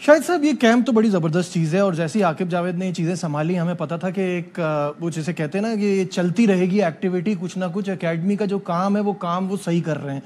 शाहिद साहब, ये कैंप तो बड़ी ज़बरदस्त चीज़ है और जैसे ही आकिब जावेद ने ये चीज़ें संभाली, हमें पता था कि एक वो जैसे कहते हैं ना कि ये चलती रहेगी एक्टिविटी, कुछ ना कुछ एकेडमी का जो काम है वो काम वो सही कर रहे हैं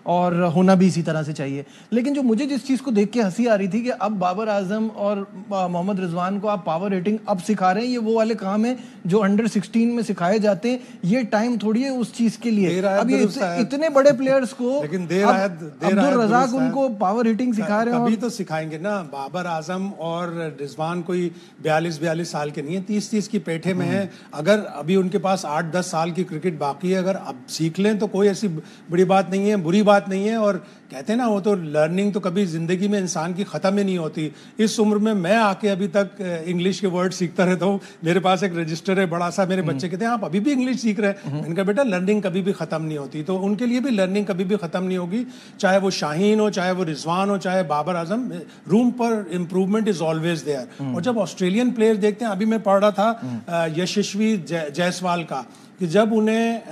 और होना भी इसी तरह से चाहिए। लेकिन जो मुझे जिस चीज़ को देख के हंसी आ रही थी कि अब बाबर आजम और मोहम्मद रिजवान को आप पावर हिटिंग अब सिखा रहे हैं, ये वो वाले काम है जो अंडर 16 में सिखाए जाते हैं। ये टाइम थोड़ी है उस चीज़ के लिए। अब ये इतने बड़े प्लेयर्स को अब्दुल रज़ाक उनको पावर हिटिंग सिखा रहे हैं। अभी तो सिखाएंगे ना। बाबर आजम और रिजवान कोई 42 साल के नहीं है, 30 की पेठे में है। अगर अभी उनके पास 8-10 साल की क्रिकेट बाकी है, अगर अब सीख लें तो कोई ऐसी बड़ी बात नहीं है, बुरी बात नहीं है। और कहते हैं ना, वो तो लर्निंग तो कभी जिंदगी में इंसान की खत्म ही नहीं होती। इस उम्र में मैं आके अभी तक इंग्लिश के वर्ड सीखता रहता हूँ। मेरे पास एक रजिस्टर है बड़ा सा, मेरे बच्चे कहते हैं आप अभी भी इंग्लिश सीख रहे हैं। मैंने कहा बेटा लर्निंग कभी भी खत्म नहीं होती, तो उनके लिए भी लर्निंग कभी भी खत्म नहीं होगी। चाहे वो शाहीन हो, चाहे वो रिजवान हो, चाहे बाबर आजम, रूम पर इंप्रूवमेंट इज ऑलवेज देयर। और जब ऑस्ट्रेलियन प्लेयर देखते हैं, अभी मैं पढ़ रहा था यशस्वी जायसवाल का, कि जब उन्हें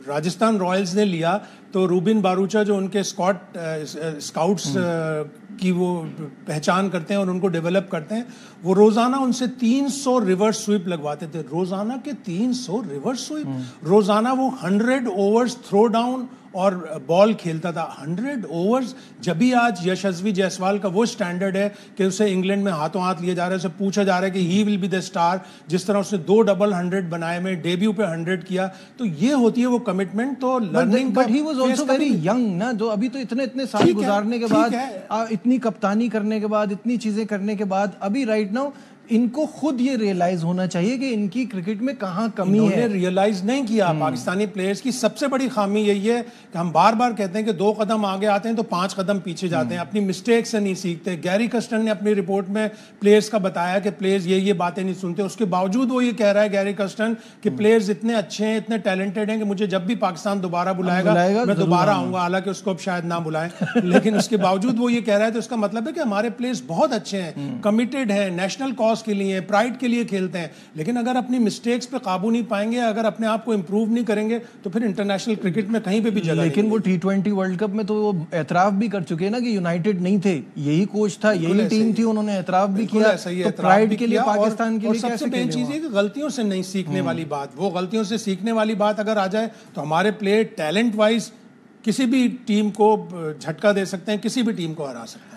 राजस्थान रॉयल्स ने लिया तो रूबिन बारूचा जो उनके स्काउट्स की वो पहचान करते हैं और उनको डेवलप करते हैं, वो रोजाना उनसे 300 रिवर्स स्वीप लगवाते थे। रोजाना के 300 रिवर्स स्वीप, रोजाना वो 100 ओवर्स थ्रो डाउन और बॉल खेलता था। 100 ओवर्स। जब भी आज यशस्वी जायसवाल का वो स्टैंडर्ड है कि उसे इंग्लैंड में हाथों हाथ लिए जा रहे हैं, उसे पूछा जा रहा है कि he will be the star. जिस तरह उसने 2 डबल 100 बनाए में, डेब्यू पे 100 किया, तो ये होती है वो कमिटमेंट। तो learning, but he was also very young ना, जो अभी तो इतने साल गुजारने के बाद, इतनी कप्तानी करने के बाद, इतनी चीजें करने के बाद, अभी राइट नाउ इनको खुद ये रियलाइज होना चाहिए कि इनकी क्रिकेट में कहाँ कमी है। इन्होंने रियलाइज नहीं किया। पाकिस्तानी प्लेयर्स की सबसे बड़ी खामी यही है कि हम बार बार कहते हैं कि 2 कदम आगे आते हैं तो 5 कदम पीछे जाते हैं, अपनी मिस्टेक से नहीं सीखते। गैरी कस्टन ने अपनी रिपोर्ट में प्लेयर्स का बताया कि प्लेयर्स ये बातें नहीं सुनते। उसके बावजूद वो ये कह रहा है गैरी कस्टन कि प्लेयर्स इतने अच्छे हैं, इतने टैलेंटेड हैं कि मुझे जब भी पाकिस्तान दोबारा बुलाएगा मैं दोबारा आऊंगा। हालांकि उसको अब शायद ना बुलाएं, लेकिन उसके बावजूद वो ये कह रहा है, तो इसका मतलब है कि हमारे प्लेयर्स बहुत अच्छे हैं, कमिटेड हैं, नेशनल कॉज के लिए, प्राइड के लिए खेलते हैं। लेकिन अगर अपनी मिस्टेक्स पे काबू नहीं पाएंगे, अगर अपने आप को इंप्रूव नहीं करेंगे, तो फिर इंटरनेशनल क्रिकेट में कहीं पे भी जगह। लेकिन वो T20 वर्ल्ड कप में तो वो एतराफ भी कर चुके हैं ना कि यूनाइटेड नहीं थे, यही कोच था, यही टीम थी, उन्होंने एतराफ भी किया। तो प्राइड के लिए पाकिस्तान के लिए सबसे मेन चीज है कि गलतियों से नहीं सीखने वाली बात, वो गलतियों से सीखने वाली बात अगर आ जाए तो हमारे प्लेयर टैलेंट वाइज किसी भी टीम को झटका दे सकते हैं, किसी भी टीम को हरा सकते हैं।